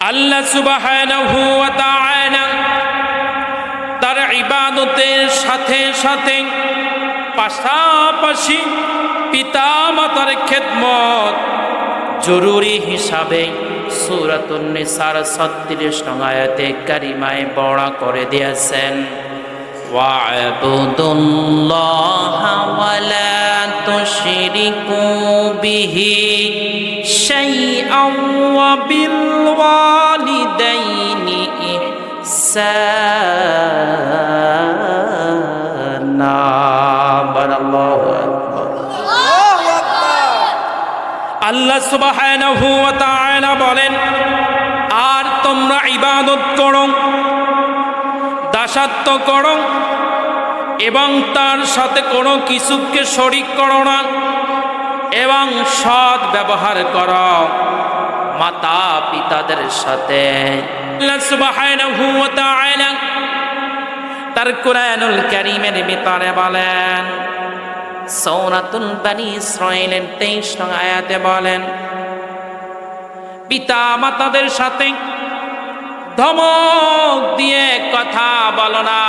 আল্লাহ সুবহানাহু ওয়া তাআলা তার ইবাদতের সাথে সাথে পাশাপাশি পিতা মাতার খেদমত জরুরি হিসাবে সূরাতুন নিসার 36 নং আয়াতে কারিমায় বড়া করে দিয়েছেন। ওয়া'বুদুল্লাহা ওয়া লা তুশরিকু বিহি শাইআন ওয়া বিল ওয়ালিদাইনি ইহসানা। বারাকাল্লাহু আকবার। আল্লাহ সুবহানাহু ওয়া তাআলা বলেন, আর তোমরা ইবাদত করো, দাসত্ব করো এবং তার সাথে কোনো কিছুকে শরীক করো না এবং সৎ ব্যবহার করো মাতা পিতাদের সাথে। আল্লাহ সুবহানাহু ওয়া তাআলা তার কুরআনুল কারীমের ভিতরে বলেন, সূরাতুল বনী ইসরাঈলের 23 নং আয়াতে বলেন, পিতা মাতাদের সাথে ধমক দিয়ে কথা বলো না।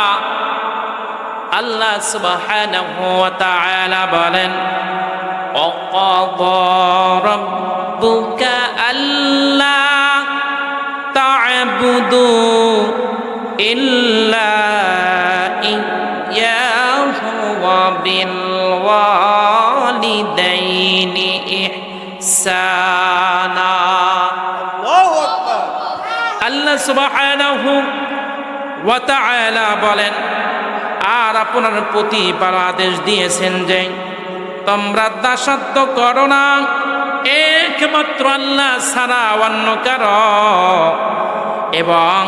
আল্লাহ সুবহানাহু ওয়া তাআলা বলেন, ওয়াকাযা রাব্বুকা আল্লা তা'বুদু ইল্লা ইয়্যাহু ওয়া বিল ওয়ালিদাইনি ইহসানা। আল্লাহু আকবার। আল্লাহ সুবহানাহু ওয়া তাআলা বলেন, আর আপনার প্রতিপালক আদেশ দিয়েছেন যে তোমরা দাসত্ব করো না একমাত্র আল্লাহ ছাড়া অন্য কারো, এবং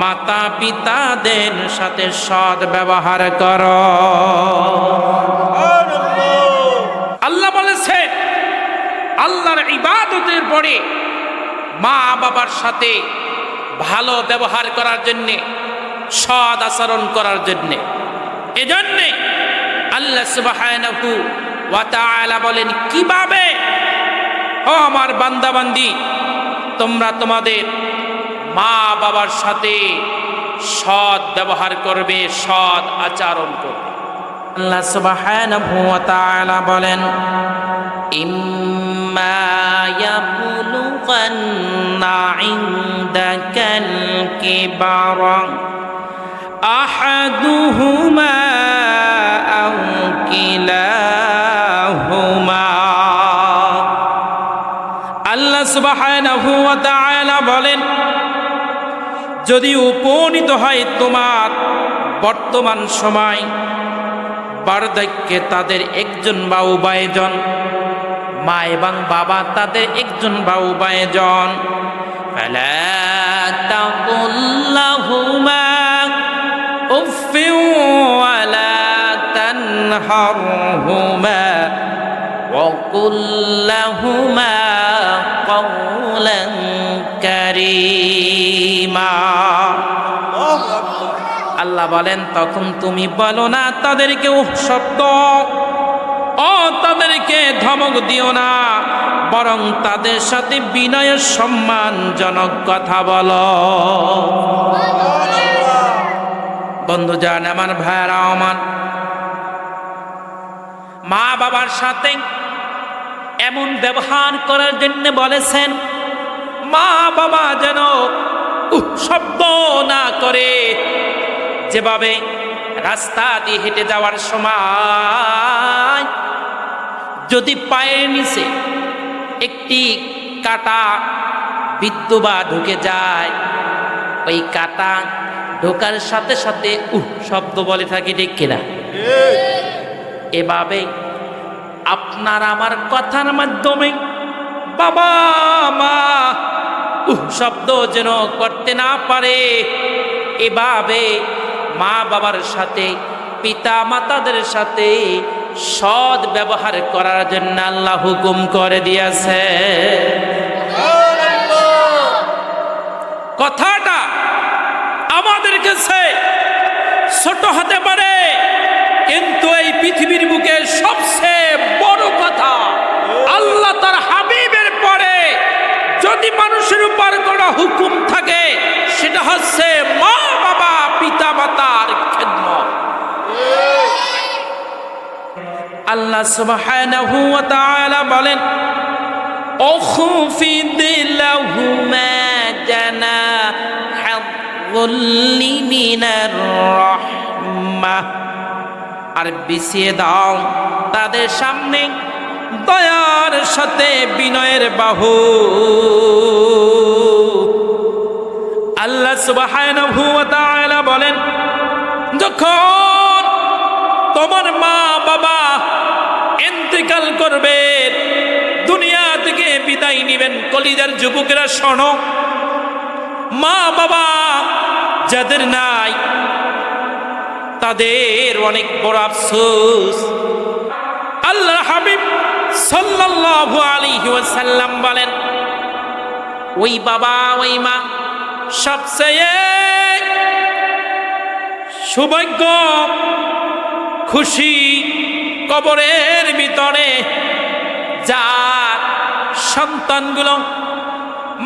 মাতা পিতাদের সাথে সৎ ব্যবহার করো। আল্লাহ বলেছে আল্লাহর ইবাদতের পরে মা বাবার সাথে ভালো ব্যবহার করার জন্যে, সৎ আচরণ করার জন্যে। এজন্যে আল্লাহ সুবহানাহু ওয়া তাআলা বলেন, কিভাবে ও আমার বান্দা বান্দি তোমরা তোমাদের মা বাবার সাথে সৎ ব্যবহার করবে, সৎ আচরণ করবে। আল্লাহ সুবহানাহু ওয়া তাআলা বলেন, ইম্মা ইয়াবলুগান্না ইনদাকাল কিবারা আহাদুহুমা আও কিলাহুমা। আল্লাহ সুবহানাহু ওয়া তাআলা বলেন, যদি উপনীত হয় তোমার বর্তমান সময় বার্ধক্যে তাদের একজন বা উভয়জন, মা এবং বাবা তাদের একজন বা উভয়জন, ফালা তাকুল লাহুমা উফফিন ওয়া লা তানহারহুমা ওয়া কুল লাহুমা কাওলান কারীমা। আল্লাহ বলেন, তখন তুমি বলো না তাদেরকে শব্দ ও তাদেরকে ধমক দিও না, বরং তাদের সাথে বিনয় সম্মানজনক কথা বলো। বন্ধু জান, আমার ভাইরা আমার, মা বাবার সাথে এমন ব্যবহার করার জন্য বলেছেন, মা বাবা যেন শব্দ না করে। যেভাবে রাস্তা দিয়ে হেঁটে যাওয়ার সময় যদি পায়ের নিচে একটি কাঁটা বিদ্ধ বা ঢুকে যায়, ওই কাঁটা ঢোকার সাথে সাথে শব্দ বলে থাকে, ঠিক কিনা? এভাবে আপনার আমার কথার মাধ্যমে বাবা মা শব্দ যেন করতে না পারে, এভাবে মা বাবার সাথে পিতা মাতাদের সাথে সৎ ব্যবহার করার জন্য আল্লাহ হুকুম করে দিয়েছে। কথাটা আমাদের কাছে ছোট হতে পারে, কিন্তু এই পৃথিবীর বুকে সবচেয়ে বড় কথা। আল্লাহ তার হাবিবের পরে যদি মানুষের উপর কোনো হুকুম আল্লাহ সুবহানাহু ওয়া তাআলা বলেন أخفض لهما جناح الذل من الرحمة আর বিছিয়ে দাও তাদের সামনে দয়ার সাথে বিনয়ের বাহু। আল্লাহ সুবহানাহু ওয়া তাআলা বলেন যখন তোমার মা বাবা ইন্তেকাল করবে, দুনিয়া থেকে বিদায় নিবেন, কলিজার যুবকেরা শোনো, মা বাবা যাদের নাই তাদের অনেক বড় আফসোস। আল্লাহর হাবিব সাল্লাল্লাহু আলাইহি ওয়াসাল্লাম বলেন ওই বাবা ওই মা সবচেয়ে সৌভাগ্য খুশি কবরের ভিতরে যার সন্তানগুলো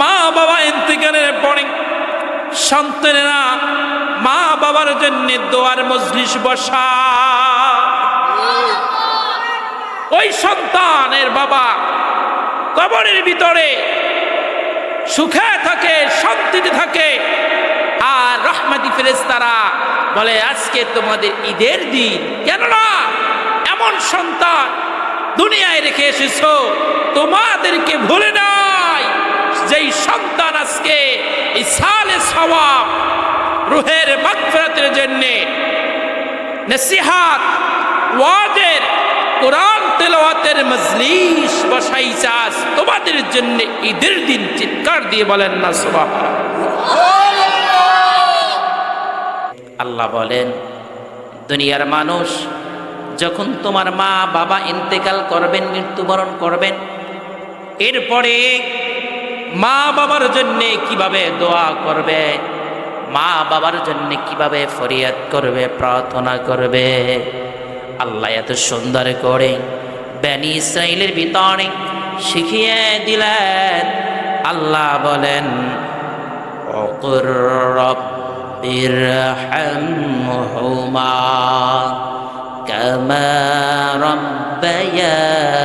মা বাবা ইন্তেকালের পরে সন্তানেরা মা বাবার জন্য দোয়ার মজলিস বসা, ওই সন্তানের বাবা কবরের ভিতরে সুখে থাকে, শান্তিতে থাকে, আর রহমতি ফেরেশতারা বলে আজকে তোমাদের ঈদের দিন, কেননা এমন সন্তান দুনিয়ায় রেখে এসেছো, তোমাদেরকে ভুলে নাই। যেই সন্তান আজকে এই সালে সওয়াব রুহের মাগফিরাতের জন্য নসিহত ওয়াজের কোরআন তেলাওয়াতের মজলিস বসাইছে, আজ তোমাদের জন্য ঈদের দিন। চিৎকার দিয়ে বলেন না সুবহানাল্লাহ। আল্লাহ বলেন দুনিয়ার মানুষ যখন তোমার মা বাবা ইন্তেকাল করবেন, মৃত্যুবরণ করবেন, এরপরে মা বাবার জন্য কিভাবে দোয়া করবে, মা বাবার জন্য কিভাবে ফরিয়াদ করবে, প্রার্থনা করবে, আল্লাহ এত সুন্দর করে বনি ইসরাইলের ভিতরে শিখিয়ে দিলেন। আল্লাহ বলেন ওকুর রব্বিরহামহুমা কামা রাব্বায়ানি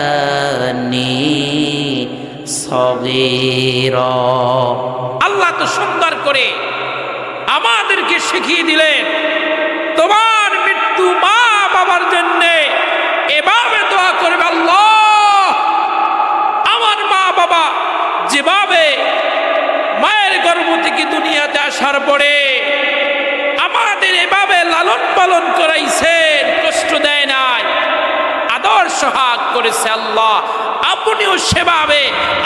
সগীরা। আল্লাহ তো সুন্দর করে আমাদেরকে শিখিয়ে দিলেন তোমার মৃত্যু মা বাবার জন্য এভাবে দোয়া করবে, আল্লাহ আমার মা বাবা যেভাবে মায়ের গর্ভ থেকে দুনিয়াতে আসার পরে আমাদের এভাবে লালন পালন করাইছেন, কষ্ট দেয় নাই, আদর সোহাগ করেছে, আল্লাহ আপনিও সেভাবে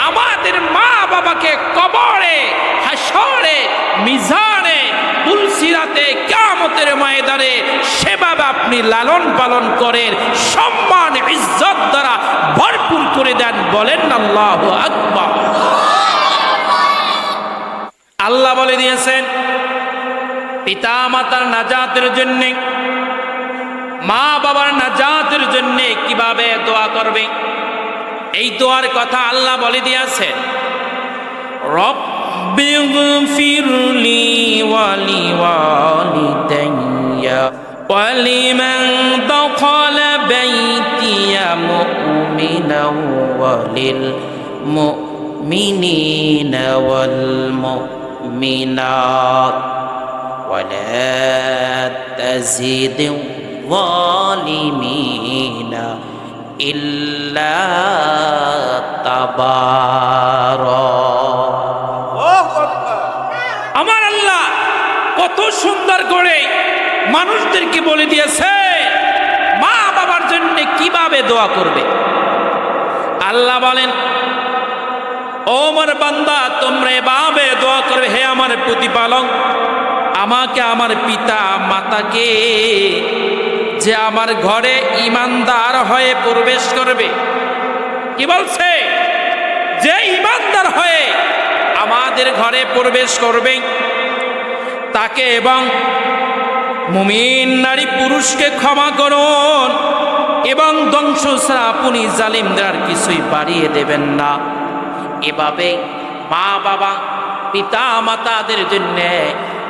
আমাদের মা বাবাকে কবরে, হাসরে, মিজানে, পুলসিরাতে, কিয়ামতের ময়দানে সেভাবে আপনি লালন পালন করেন, সম্মান ইজ্জত দ্বারা ভরপুর করে দেন। বলেন আল্লাহু আকবার। আল্লাহ বলে দিয়েছেন পিতা মাতার নাজাতের জন্য, মা বাবার নাজাতের জন্য কিভাবে দোয়া করবে, এই দোয়ার কথা আল্লাহ বলে দিয়েছেন রব্বিগফিরলি ওয়ালি ওয়ালিদাইয়া ওয়ালিমান দাখালা বাইতিয়া মুমিনাও ওয়ালিল মুমিনিনা ওয়াল মুমিনাত ওয়ালা তাজিদু যালিমিনা ইল্লা তাবারা। আমার আল্লাহ কত সুন্দর করে মানুষদেরকে বলে দিয়েছে মা বাবার জন্য কিভাবে দোয়া করবে। আল্লাহ বলেন ও আমার বান্দা তোমরা এভাবে দোয়া করবে, হে আমার প্রতিপালক আমাকে আমার পিতা মাতাকে যে আমার ঘরে ঈমানদার হয়ে প্রবেশ করবে, কি বলছে, যে ঈমানদার হয়ে আমাদের ঘরে প্রবেশ করবে তাকে এবং মুমিন নারী পুরুষকে ক্ষমা করুন এবং ধ্বংস ছাড়া আপনি জালিমদের আর কিছুই বাড়িয়ে দেবেন না। এভাবে মা বাবা পিতা মাতাদের জন্য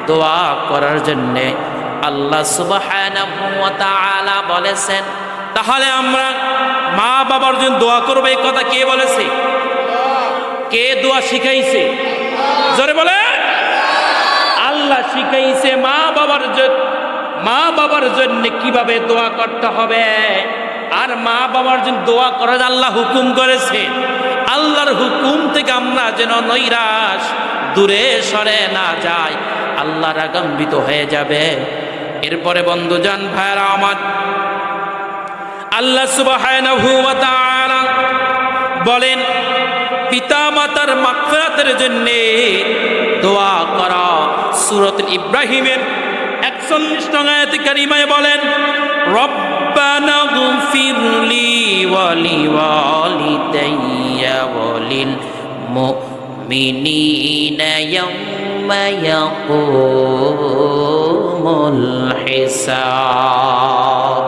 দোয়া করার জন্য আল্লাহ সুবহানাহু ওয়া তাআলা বলেছেন তাহলে আমরা মা বাবার জন্য দোয়া করবো, এই কথা কে বলেছে? কে দোয়া শিখাইছে? জোরে বলে। আল্লাহ শিখাইছে মা বাবার জন্য কিভাবে দোয়া করতে হবে। আর মা বাবার জন্য দোয়া করার আল্লাহ হুকুম করেছে। আল্লাহর হুকুম থেকে আমরা যেন নৈরাশ, দূরে সরে না যাই, আল্লাহ রাগান্বিত হয়ে যাবে। এরপরে বন্ধুজান ভাইরা আমার, আল্লাহ সুবহানাহু ওয়া তাআলা বলেন পিতা মাতার মাগফিরাতের জন্য দোয়া করা। সূরাতুল ইব্রাহিমের ৪১ নং আয়াতে কারিমায় বলেন রব্বানা গফিরলি ওয়া লিওয়ালিদাইয়া ওয়া লিল মুমিনিনা ইয়াওমা ইয়াকুমুল হিসাব।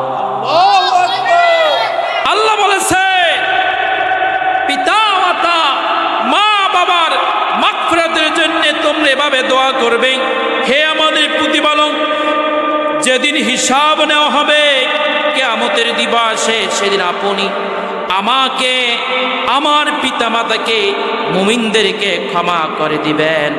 আল্লাহ বলেছে পিতা মাতা মা বাবার মাগফিরাতের জন্য তোমরা এভাবে দোয়া করবে। হে আমাদের প্রতিপালক, যেদিন হিসাব নেওয়া হবে কিয়ামতের দিবসে, সেদিন আপনি আমাকে, আমার পিতা মাতাকে, মুমিনদেরকে ক্ষমা করে দিবেন।